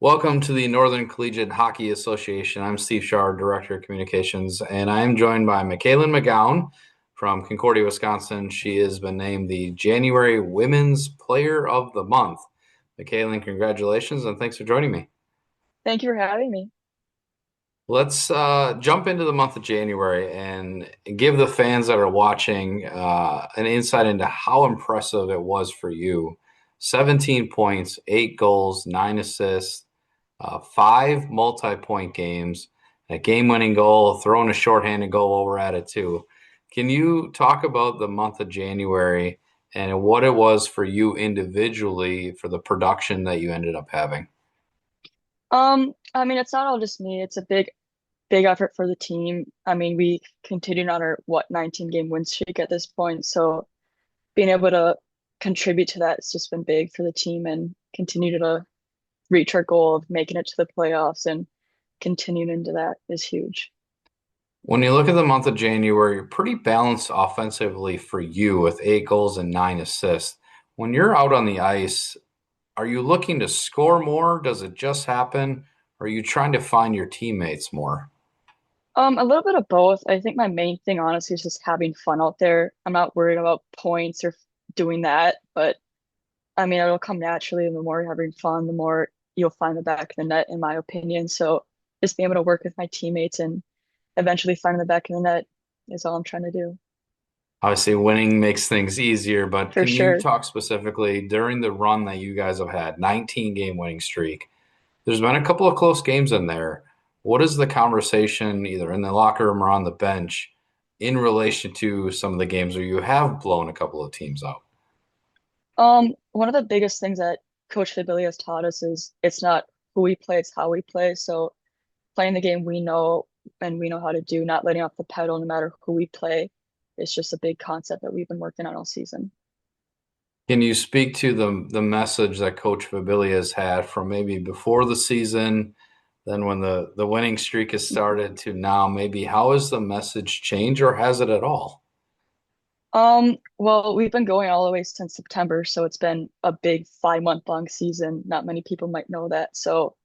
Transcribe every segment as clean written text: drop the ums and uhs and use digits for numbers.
Welcome to the Northern Collegiate Hockey Association. I'm Steve Shar, Director of Communications, and I am joined by Mackalyn McGown from Concordia, Wisconsin. She has been named the January Women's Player of the Month. Mackalyn, congratulations, and thanks for joining me. Thank you for having me. Let's jump into the month of January and give the fans that are watching an insight into how impressive it was for you. 17 points, 8 goals, 9 assists, 5 multi-point games, a game-winning goal, throwing a shorthanded goal while we're at it too. Can you talk about the month of January and what it was for you individually for the production that you ended up having? It's not all just me. It's a big effort for the team. We continued on our 19 game win streak at this point, so being able to contribute to that has just been big for the team and continue to reach our goal of making it to the playoffs and continuing into that is huge. When you look at the month of January, you're pretty balanced offensively for you with 8 goals and 9 assists. When you're out on the ice, are you looking to score more? Does it just happen? Or are you trying to find your teammates more? A little bit of both. I think my main thing, honestly, is just having fun out there. I'm not worried about points or doing that, but it'll come naturally. The more you're having fun, the more you'll find the back of the net, in my opinion. So just being able to work with my teammates and eventually finding the back of the net is all I'm trying to do. Obviously, winning makes things easier, but For can you sure. talk specifically during the run that you guys have had, 19 game winning streak? There's been a couple of close games in there. What is the conversation, either in the locker room or on the bench, in relation to some of the games where you have blown a couple of teams out? One of the biggest things that Coach Fabili has taught us is it's not who we play, it's how we play. So playing the game we know and we know how to do, not letting off the pedal no matter who we play. It's just a big concept that we've been working on all season. Can you speak to the message that Coach Fabili has had from maybe before the season, then when the winning streak has started to now, maybe how has the message changed or has it at all? Well, we've been going all the way since September, so it's been a big 5 month long season. Not many people might know that. So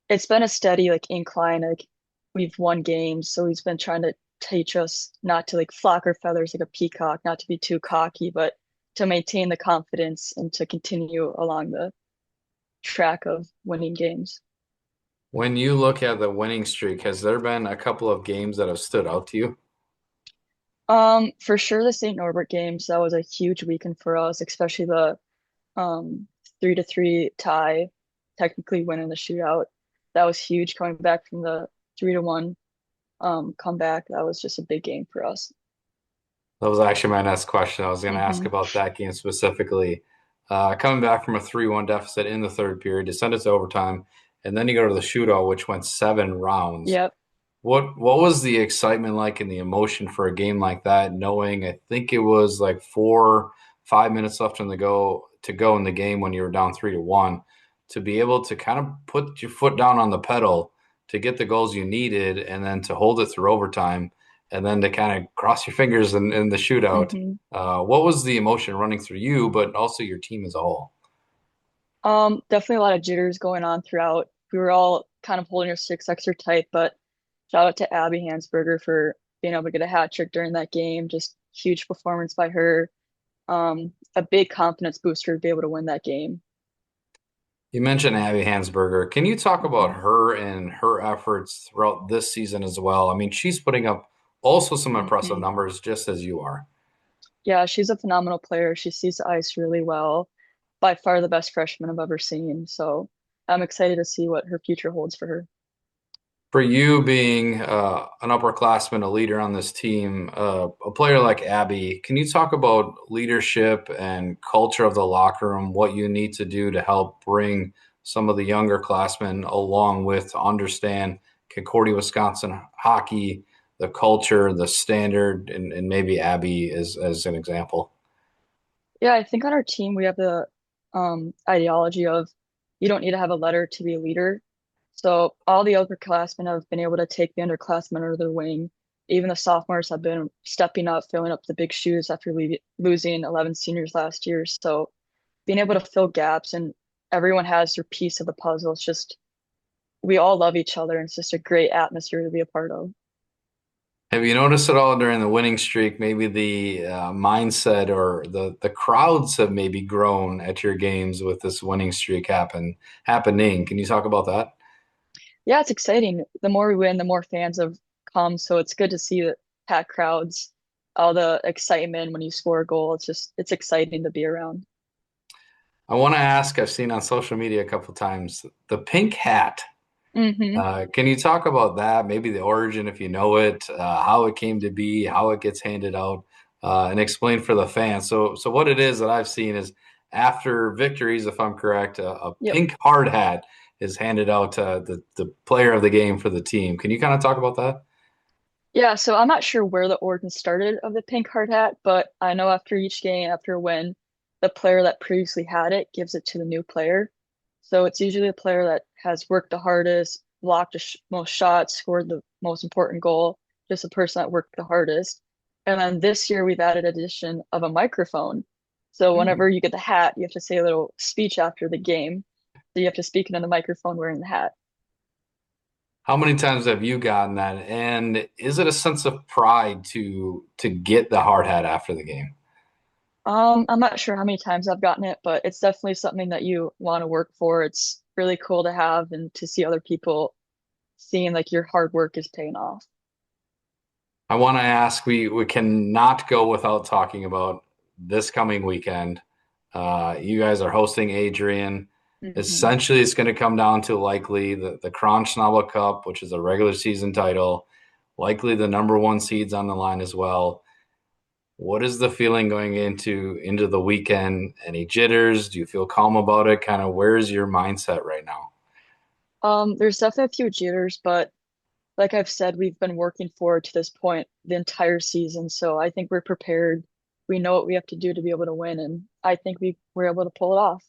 it's been a steady like incline. Like we've won games, so he's been trying to teach us not to like flock our feathers like a peacock, not to be too cocky, but to maintain the confidence and to continue along the track of winning games. When you look at the winning streak, has there been a couple of games that have stood out to you? For sure the St. Norbert games, that was a huge weekend for us, especially the 3-3 tie, technically winning the shootout. That was huge coming back from the 3-1 comeback. That was just a big game for us. That was actually my next question. I was going to ask Hmm. about that game specifically. Coming back from a 3-1 deficit in the third period, to send it to overtime, and then you go to the shootout, which went 7 rounds. Yep. What was the excitement like and the emotion for a game like that, knowing I think it was like 5 minutes left on the go to go in the game when you were down 3-1, to be able to kind of put your foot down on the pedal to get the goals you needed and then to hold it through overtime and then to kind of cross your fingers in the shootout. Hmm. What was the emotion running through you, but also your team as a whole? Definitely a lot of jitters going on throughout. We were all kind of holding our sticks extra tight, but shout out to Abby Hansberger for being able to get a hat trick during that game. Just huge performance by her. A big confidence booster to be able to win that game. You mentioned Abby Hansberger. Can you talk about Hmm. her and her efforts throughout this season as well? I mean, she's putting up also some impressive Hmm. numbers, just as you are. Yeah, she's a phenomenal player. She sees the ice really well. By far the best freshman I've ever seen. So I'm excited to see what her future holds for her. For you being an upperclassman, a leader on this team, a player like Abby, can you talk about leadership and culture of the locker room, what you need to do to help bring some of the younger classmen along with to understand Concordia, Wisconsin hockey, the culture, the standard, and maybe Abby as an example? Yeah, I think on our team we have the ideology of you don't need to have a letter to be a leader. So all the upperclassmen have been able to take the underclassmen under their wing. Even the sophomores have been stepping up, filling up the big shoes after losing 11 seniors last year. So being able to fill gaps and everyone has their piece of the puzzle. It's just we all love each other, and it's just a great atmosphere to be a part of. Have you noticed at all during the winning streak, maybe the mindset or the crowds have maybe grown at your games with this winning streak happening? Can you talk about that? Yeah, it's exciting. The more we win, the more fans have come. So it's good to see the packed crowds, all the excitement when you score a goal. It's exciting to be around. I want to ask, I've seen on social media a couple times the pink hat. Hmm. Can you talk about that? Maybe the origin, if you know it, how it came to be, how it gets handed out, and explain for the fans. So what it is that I've seen is after victories, if I'm correct, a Yep. pink hard hat is handed out to the player of the game for the team. Can you kind of talk about that? Yeah, so I'm not sure where the origin started of the pink hard hat, but I know after each game, after a win, the player that previously had it gives it to the new player. So it's usually the player that has worked the hardest, blocked the sh most shots, scored the most important goal, just the person that worked the hardest. And then this year we've added addition of a microphone. So Hmm. whenever you get the hat, you have to say a little speech after the game. So you have to speak into the microphone wearing the hat. How many times have you gotten that? And is it a sense of pride to get the hard hat after the game? I'm not sure how many times I've gotten it, but it's definitely something that you want to work for. It's really cool to have and to see other people seeing like your hard work is paying off. I want to ask, we cannot go without talking about this coming weekend. You guys are hosting Adrian. Hmm. Essentially, it's going to come down to likely the Kronschnabel Cup, which is a regular season title, likely the number one seeds on the line as well. What is the feeling going into the weekend? Any jitters? Do you feel calm about it? Kind of where's your mindset right now? There's definitely a few jitters, but like I've said, we've been working forward to this point the entire season. So I think we're prepared. We know what we have to do to be able to win, and I think we were able to pull it off.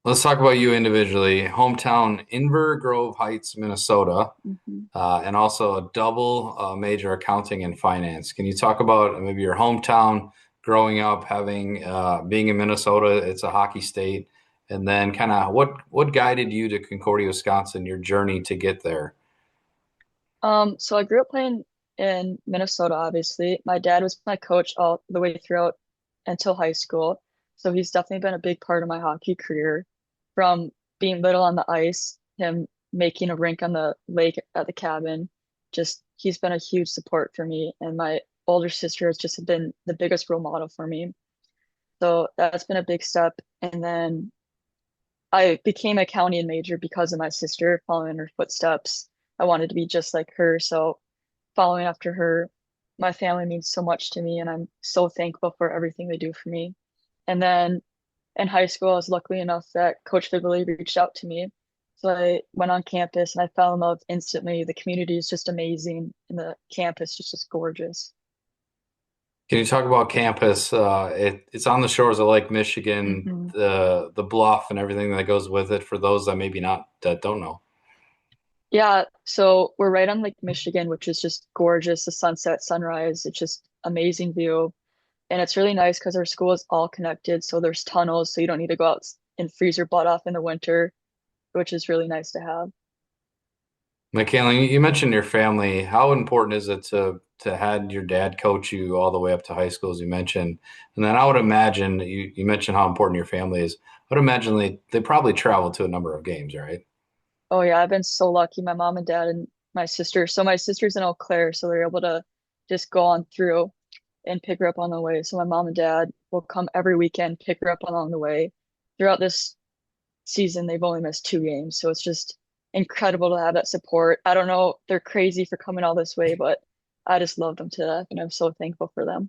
Let's talk about you individually. Hometown, Inver Grove Heights, Minnesota. Hmm. And also a double major accounting and finance. Can you talk about maybe your hometown, growing up, having being in Minnesota? It's a hockey state, and then kind of what guided you to Concordia, Wisconsin, your journey to get there? So I grew up playing in Minnesota, obviously. My dad was my coach all the way throughout until high school. So he's definitely been a big part of my hockey career. From being little on the ice, him making a rink on the lake at the cabin, just he's been a huge support for me. And my older sister has just been the biggest role model for me. So that's been a big step. And then I became a accounting major because of my sister, following in her footsteps. I wanted to be just like her. So following after her, my family means so much to me, and I'm so thankful for everything they do for me. And then in high school, I was lucky enough that Coach Figley reached out to me. So I went on campus and I fell in love instantly. The community is just amazing, and the campus is just gorgeous. Can you talk about campus? It's on the shores of Lake Michigan, Hmm. the bluff and everything that goes with it. For those that maybe not that don't know. Yeah, so we're right on Lake Michigan, which is just gorgeous. The sunset, sunrise, it's just amazing view. And it's really nice because our school is all connected. So there's tunnels, so you don't need to go out and freeze your butt off in the winter, which is really nice to have. Mackayln, you mentioned your family. How important is it to had your dad coach you all the way up to high school, as you mentioned? And then I would imagine you mentioned how important your family is. I would imagine they probably traveled to a number of games, right? Oh yeah, I've been so lucky. My mom and dad and my sister. So my sister's in Eau Claire, so they're able to just go on through and pick her up on the way. So my mom and dad will come every weekend, pick her up along the way. Throughout this season, they've only missed 2 games, so it's just incredible to have that support. I don't know, they're crazy for coming all this way, but I just love them to death, and I'm so thankful for them.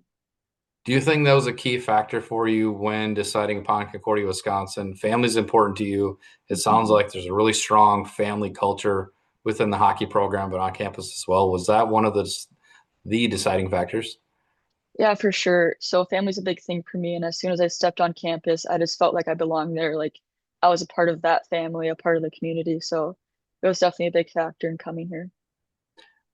Do you think that was a key factor for you when deciding upon Concordia, Wisconsin? Family's important to you. It sounds Mhm. like there's a really strong family culture within the hockey program, but on campus as well. Was that one of the deciding factors? Yeah, for sure. So family's a big thing for me. And as soon as I stepped on campus, I just felt like I belonged there. Like I was a part of that family, a part of the community. So it was definitely a big factor in coming here.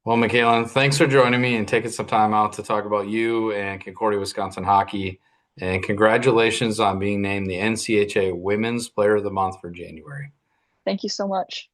Well, Mackalyn, thanks for joining me and taking some time out to talk about you and Concordia, Wisconsin hockey. And congratulations on being named the NCHA Women's Player of the Month for January. Thank you so much.